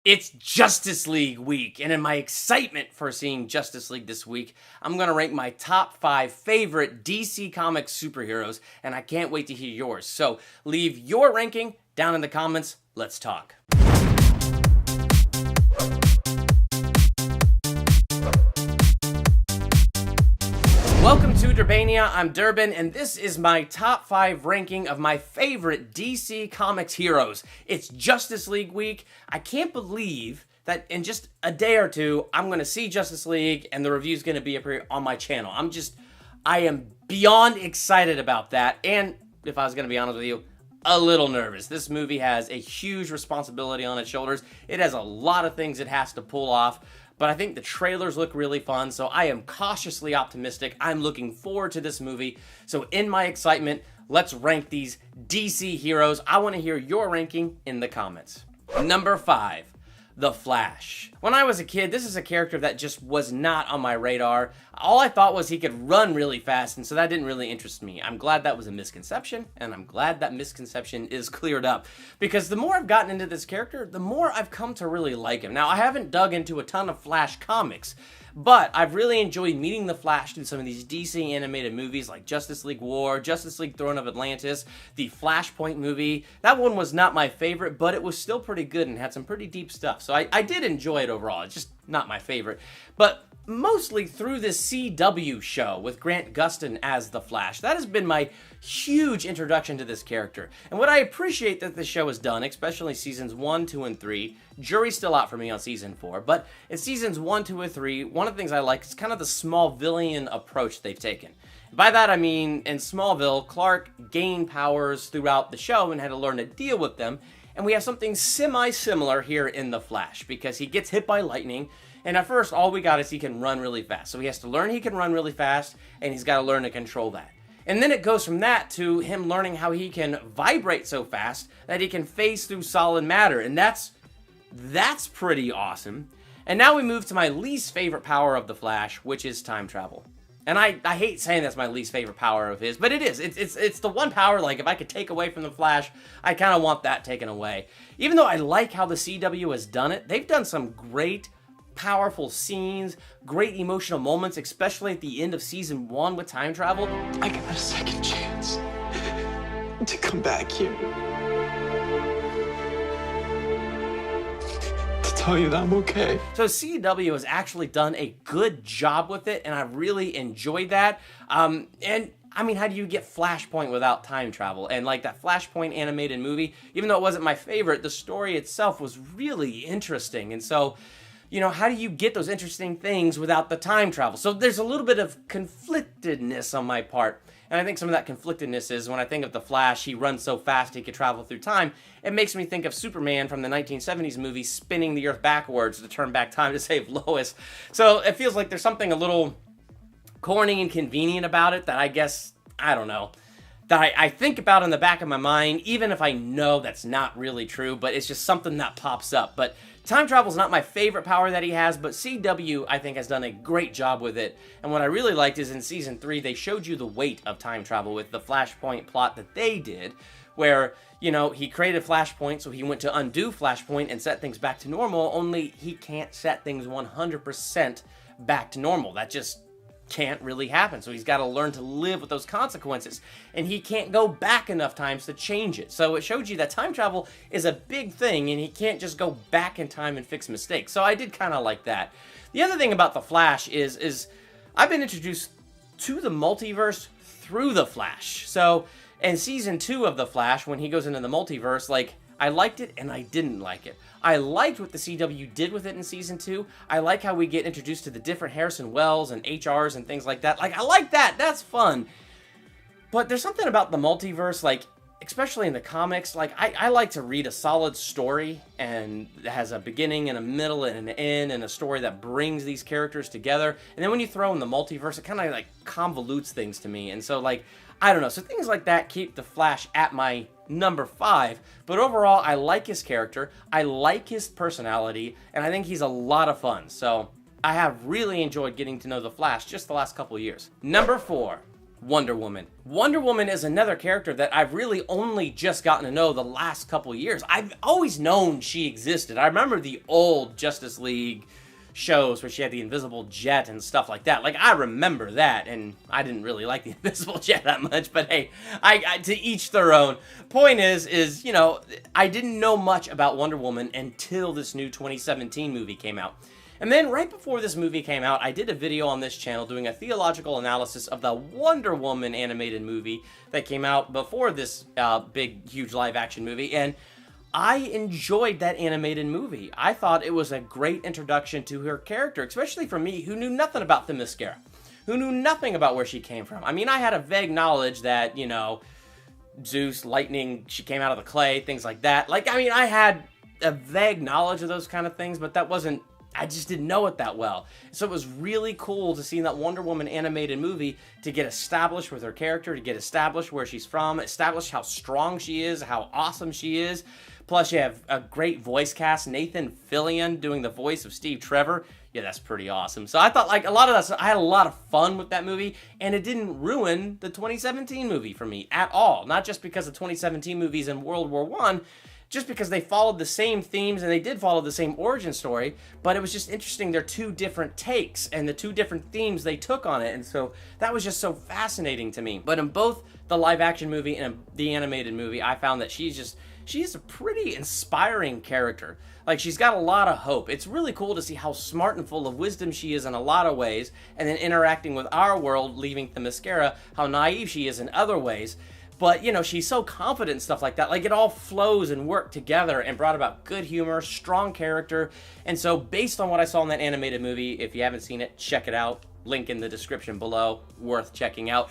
It's Justice League week, and in my excitement for seeing Justice League this week, I'm going to rank my top 5 favorite DC Comics superheroes, and I can't wait to hear yours. So leave your ranking down in the comments. Let's talk. Welcome to Durbania, I'm Durbin, and this is my top 5 ranking of my favorite DC Comics heroes. It's Justice League week. I can't believe that in just a day or two, I'm going to see Justice League and the review's going to be up here on my channel. I am beyond excited about that, and if I was going to be honest with you, a little nervous. This movie has a huge responsibility on its shoulders. It has a lot of things it has to pull off. But I think the trailers look really fun, so I am cautiously optimistic. I'm looking forward to this movie. So in my excitement, let's rank these DC heroes. I want to hear your ranking in the comments. Number 5, The Flash. When I was a kid, this is a character that just was not on my radar. All I thought was he could run really fast, and so that didn't really interest me. I'm glad that was a misconception, and I'm glad that misconception is cleared up. Because the more I've gotten into this character, the more I've come to really like him. Now, I haven't dug into a ton of Flash comics, but I've really enjoyed meeting the Flash through some of these DC animated movies like Justice League War, Justice League Throne of Atlantis, the Flashpoint movie. That one was not my favorite, but it was still pretty good and had some pretty deep stuff. So I did enjoy it overall. It's just not my favorite. But mostly through this CW show with Grant Gustin as the Flash. That has been my huge introduction to this character. And what I appreciate that the show has done, especially seasons 1, 2, and 3, jury's still out for me on season 4, but in seasons 1, 2, and 3, one of the things I like is kind of the Smallvillian approach they've taken. By that I mean, in Smallville, Clark gained powers throughout the show and had to learn to deal with them. And we have something semi-similar here in The Flash, because he gets hit by lightning, and at first all we got is he can run really fast. So he has to learn he can run really fast, and he's got to learn to control that. And then it goes from that to him learning how he can vibrate so fast that he can phase through solid matter, and that's pretty awesome. And now we move to my least favorite power of The Flash, which is time travel. And I hate saying that's my least favorite power of his, but it is. It's the one power, like, if I could take away from the Flash, I kind of want that taken away. Even though I like how the CW has done it, they've done some great, powerful scenes, great emotional moments, especially at the end of season 1 with time travel. I got a second chance to come back here. Tell you that I'm okay. So CW has actually done a good job with it, and I really enjoyed that. And I mean, how do you get Flashpoint without time travel? And like that Flashpoint animated movie, even though it wasn't my favorite, the story itself was really interesting. And so, you know, how do you get those interesting things without the time travel? So there's a little bit of conflictedness on my part. And I think some of that conflictedness is when I think of the Flash, he runs so fast he could travel through time. It makes me think of Superman from the 1970s movie spinning the Earth backwards to turn back time to save Lois. So it feels like there's something a little corny and convenient about it that I guess, I don't know, that I think about in the back of my mind, even if I know that's not really true, but it's just something that pops up. But time travel is not my favorite power that he has, but CW, I think, has done a great job with it. And what I really liked is in season 3, they showed you the weight of time travel with the Flashpoint plot that they did, where, you know, he created Flashpoint, so he went to undo Flashpoint and set things back to normal, only he can't set things 100% back to normal. That just can't really happen. So he's got to learn to live with those consequences, and he can't go back enough times to change it. So it showed you that time travel is a big thing, and he can't just go back in time and fix mistakes. So I did kind of like that. The other thing about the Flash is I've been introduced to the multiverse through the Flash. So in season 2 of the Flash, when he goes into the multiverse, like, I liked it and I didn't like it. I liked what the CW did with it in season 2. I like how we get introduced to the different Harrison Wells and HRs and things like that. Like, I like that. That's fun. But there's something about the multiverse, like, especially in the comics, like, I like to read a solid story and it has a beginning and a middle and an end and a story that brings these characters together. And then when you throw in the multiverse, it kind of like convolutes things to me. And so, like, I don't know. So things like that keep the Flash at my number 5. But overall, I like his character. I like his personality. And I think he's a lot of fun. So I have really enjoyed getting to know the Flash just the last couple of years. Number 4, Wonder Woman. Wonder Woman is another character that I've really only just gotten to know the last couple years. I've always known she existed. I remember the old Justice League shows where she had the invisible jet and stuff like that. Like, I remember that, and I didn't really like the invisible jet that much, but hey, I to each their own. Point is, you know, I didn't know much about Wonder Woman until this new 2017 movie came out. And then right before this movie came out, I did a video on this channel doing a theological analysis of the Wonder Woman animated movie that came out before this big, huge live-action movie, and I enjoyed that animated movie. I thought it was a great introduction to her character, especially for me, who knew nothing about the Themyscira, who knew nothing about where she came from. I mean, I had a vague knowledge that, you know, Zeus, lightning, she came out of the clay, things like that. Like, I mean, I had a vague knowledge of those kind of things, but that wasn't, I just didn't know it that well. So it was really cool to see that Wonder Woman animated movie to get established with her character, to get established where she's from, establish how strong she is, how awesome she is. Plus, you have a great voice cast. Nathan Fillion doing the voice of Steve Trevor. Yeah, that's pretty awesome. So I thought, like, a lot of that, I had a lot of fun with that movie, and it didn't ruin the 2017 movie for me at all. Not just because the 2017 movie's in World War I, just because they followed the same themes and they did follow the same origin story, but it was just interesting. They're two different takes and the two different themes they took on it, and so that was just so fascinating to me. But in both the live-action movie and the animated movie, I found that she's a pretty inspiring character. Like, she's got a lot of hope. It's really cool to see how smart and full of wisdom she is in a lot of ways, and then interacting with our world, leaving Themyscira, how naive she is in other ways. But, you know, she's so confident and stuff like that. Like, it all flows and worked together and brought about good humor, strong character. And so, based on what I saw in that animated movie, if you haven't seen it, check it out. Link in the description below. Worth checking out.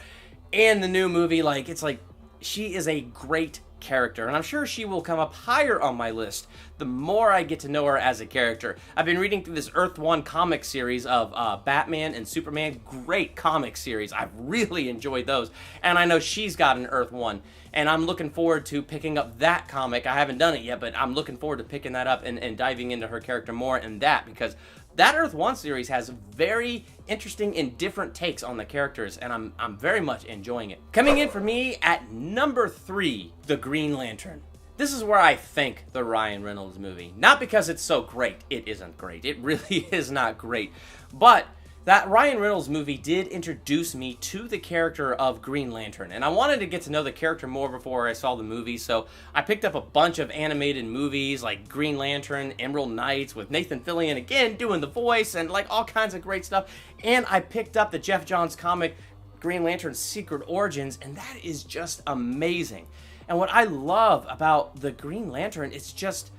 And the new movie, like, it's like, she is a great character, and I'm sure she will come up higher on my list the more I get to know her as a character. I've been reading through this Earth 1 comic series of Batman and Superman. Great comic series. I've really enjoyed those, and I know she's got an Earth 1, and I'm looking forward to picking up that comic. I haven't done it yet, but I'm looking forward to picking that up and diving into her character more in that, because that Earth 1 series has very interesting and different takes on the characters, and I'm very much enjoying it. Coming in for me at number 3, The Green Lantern. This is where I think the Ryan Reynolds movie. Not because it's so great. It isn't great. It really is not great. But that Ryan Reynolds movie did introduce me to the character of Green Lantern, and I wanted to get to know the character more before I saw the movie, so I picked up a bunch of animated movies like Green Lantern, Emerald Knights, with Nathan Fillion again doing the voice, and like all kinds of great stuff, and I picked up the Jeff Johns comic Green Lantern Secret Origins, and that is just amazing. And what I love about the Green Lantern, it's just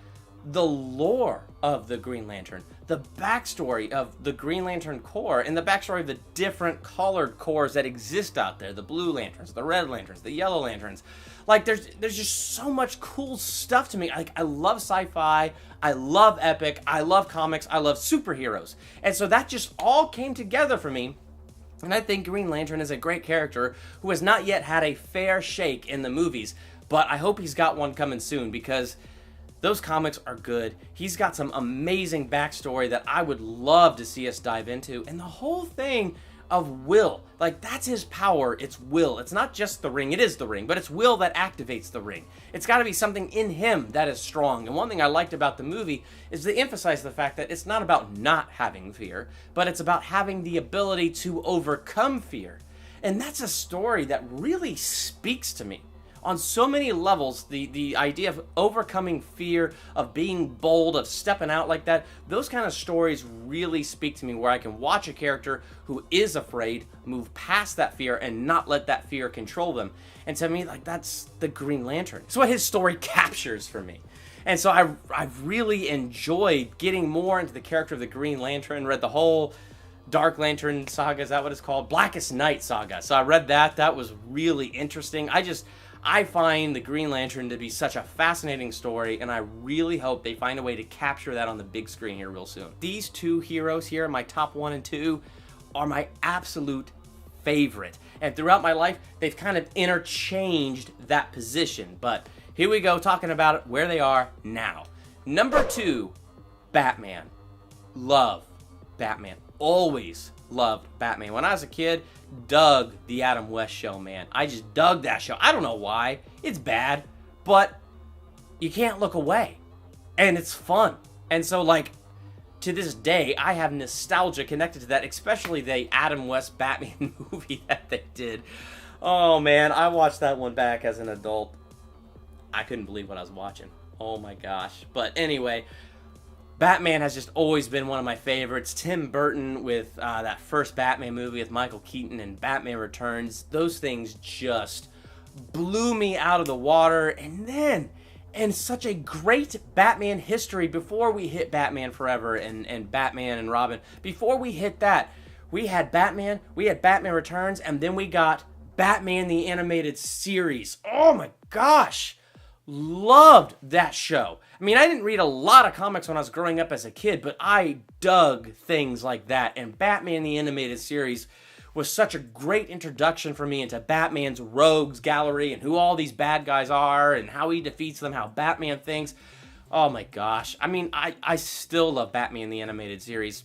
the lore of the Green Lantern, the backstory of the Green Lantern Corps, and the backstory of the different colored corps that exist out there, the blue lanterns, the red lanterns, the yellow lanterns. Like, there's just so much cool stuff to me. Like, I love sci-fi, I love epic, I love comics, I love superheroes. And so that just all came together for me. And I think Green Lantern is a great character who has not yet had a fair shake in the movies, but I hope he's got one coming soon, because those comics are good. He's got some amazing backstory that I would love to see us dive into. And the whole thing of will, like, that's his power. It's will. It's not just the ring. It is the ring, but it's will that activates the ring. It's got to be something in him that is strong. And one thing I liked about the movie is they emphasize the fact that it's not about not having fear, but it's about having the ability to overcome fear. And that's a story that really speaks to me. On so many levels, the idea of overcoming fear, of being bold, of stepping out like that, those kind of stories really speak to me, where I can watch a character who is afraid move past that fear and not let that fear control them. And to me, like, that's the Green Lantern. It's what his story captures for me. And so I've really enjoyed getting more into the character of the Green Lantern, read the whole Dark Lantern saga, is that what it's called? Blackest Night saga. So I read that. That was really interesting. I find the Green Lantern to be such a fascinating story, and I really hope they find a way to capture that on the big screen here real soon. These two heroes here, my top 1 and 2, are my absolute favorite. And throughout my life, they've kind of interchanged that position. But here we go, talking about it, where they are now. Number 2, Batman. Love Batman. Always loved Batman. When I was a kid, dug the Adam West show, man. I just dug that show. I don't know why. It's bad, but you can't look away. And it's fun. And so, like, to this day, I have nostalgia connected to that, especially the Adam West Batman movie that they did. Oh, man, I watched that one back as an adult. I couldn't believe what I was watching. Oh, my gosh. But anyway, Batman has just always been one of my favorites. Tim Burton with that first Batman movie with Michael Keaton and Batman Returns. Those things just blew me out of the water. And then, in such a great Batman history, before we hit Batman Forever and Batman and Robin, before we hit that, we had Batman Returns, and then we got Batman the Animated Series. Oh my gosh! Loved that show. I mean, I didn't read a lot of comics when I was growing up as a kid, but I dug things like that, and Batman the Animated Series was such a great introduction for me into Batman's rogues gallery and who all these bad guys are and how he defeats them, how Batman thinks. Oh my gosh. I mean, I still love Batman the Animated Series.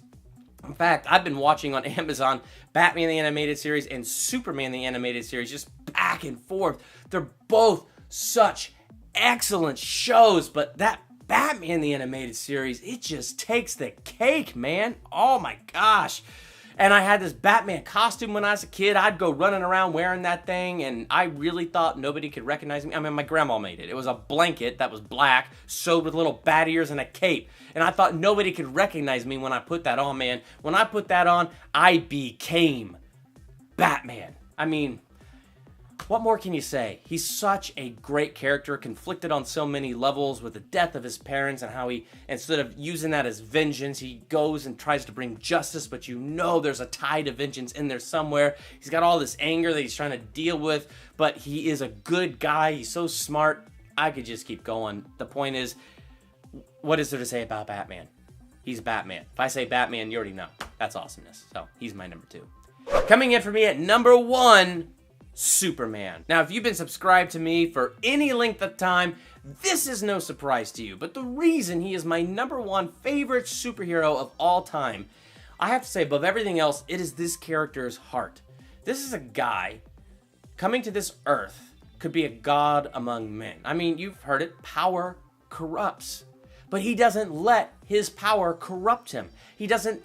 In fact, I've been watching on Amazon Batman the Animated Series and Superman the Animated Series just back and forth. They're both such excellent shows, but that Batman the Animated Series, it just takes the cake, man. Oh my gosh. And I had this Batman costume when I was a kid. I'd go running around wearing that thing, and I really thought nobody could recognize me. I mean, my grandma made it. It was a blanket that was black, sewed with little bat ears and a cape. And I thought nobody could recognize me when I put that on, man. When I put that on, I became Batman. I mean, what more can you say? He's such a great character, conflicted on so many levels with the death of his parents and how he, instead of using that as vengeance, he goes and tries to bring justice, but you know there's a tide of vengeance in there somewhere. He's got all this anger that he's trying to deal with, but he is a good guy. He's so smart. I could just keep going. The point is, what is there to say about Batman? He's Batman. If I say Batman, you already know. That's awesomeness. So he's my number 2. Coming in for me at number 1, Superman. Now, if you've been subscribed to me for any length of time, this is no surprise to you, but the reason he is my number 1 favorite superhero of all time, I have to say, above everything else, it is this character's heart. This is a guy coming to this earth, could be a god among men. I mean, you've heard it, power corrupts, but he doesn't let his power corrupt him. He doesn't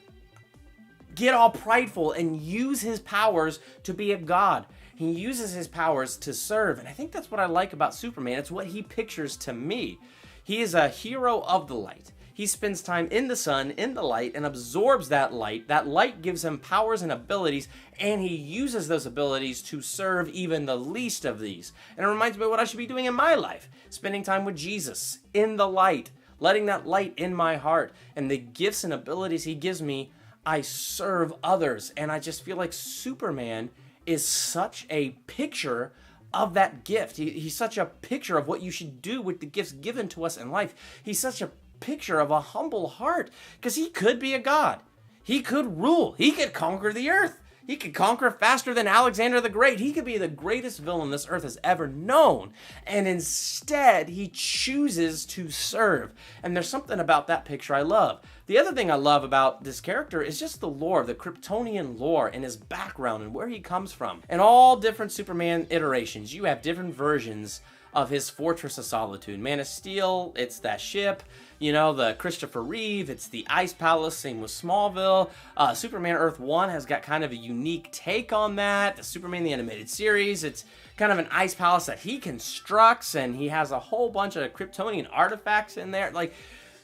get all prideful and use his powers to be a god. He uses his powers to serve, and I think that's what I like about Superman. It's what he pictures to me. He is a hero of the light. He spends time in the sun, in the light, and absorbs that light. That light gives him powers and abilities, and he uses those abilities to serve even the least of these. And it reminds me of what I should be doing in my life. Spending time with Jesus, in the light, letting that light in my heart, and the gifts and abilities he gives me, I serve others. And I just feel like Superman is such a picture of that gift. He's such a picture of what you should do with the gifts given to us in life. He's such a picture of a humble heart, because he could be a god. He could rule. He could conquer the earth. He could conquer faster than Alexander the Great. He could be the greatest villain this earth has ever known. And instead, he chooses to serve. And there's something about that picture I love. The other thing I love about this character is just the lore, the Kryptonian lore, and his background and where he comes from. In all different Superman iterations, you have different versions of his Fortress of Solitude. Man of Steel, it's that ship. You know, the Christopher Reeve, it's the Ice Palace, same with Smallville. Superman Earth 1 has got kind of a unique take on that. The Superman the Animated Series, it's kind of an ice palace that he constructs, and he has a whole bunch of Kryptonian artifacts in there. Like,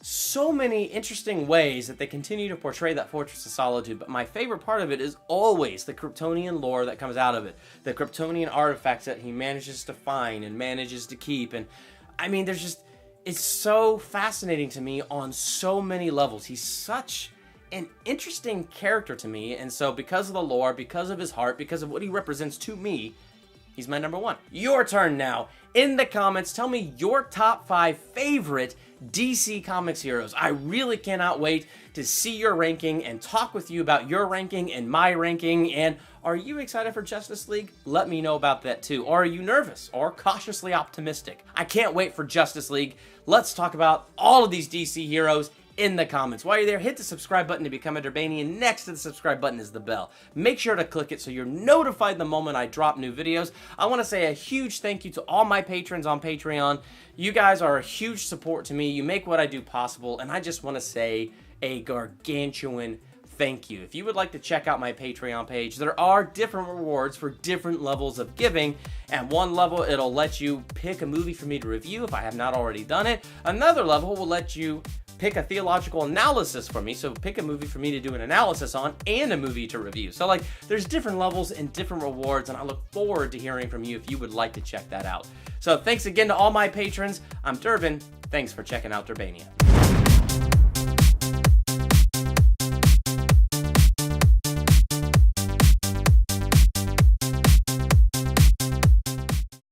so many interesting ways that they continue to portray that Fortress of Solitude, but my favorite part of it is always the Kryptonian lore that comes out of it. The Kryptonian artifacts that he manages to find and manages to keep. And I mean, it's so fascinating to me on so many levels. He's such an interesting character to me, and so because of the lore, because of his heart, because of what he represents to me, he's my number 1. Your turn now. In the comments, tell me your top 5 favorite DC Comics heroes. I really cannot wait to see your ranking and talk with you about your ranking and my ranking. And are you excited for Justice League? Let me know about that too. Or are you nervous or cautiously optimistic? I can't wait for Justice League. Let's talk about all of these DC heroes in the comments. While you're there, hit the subscribe button to become a Durbanian. Next to the subscribe button is the bell. Make sure to click it so you're notified the moment I drop new videos. I want to say a huge thank you to all my patrons on Patreon. You guys are a huge support to me. You make what I do possible, and I just want to say a gargantuan thank you. If you would like to check out my Patreon page, there are different rewards for different levels of giving. At one level, it'll let you pick a movie for me to review if I have not already done it. Another level will let you pick a theological analysis for me, so pick a movie for me to do an analysis on and a movie to review. So like, there's different levels and different rewards, and I look forward to hearing from you if you would like to check that out. So thanks again to all my patrons. I'm Durbin. Thanks for checking out Durbania.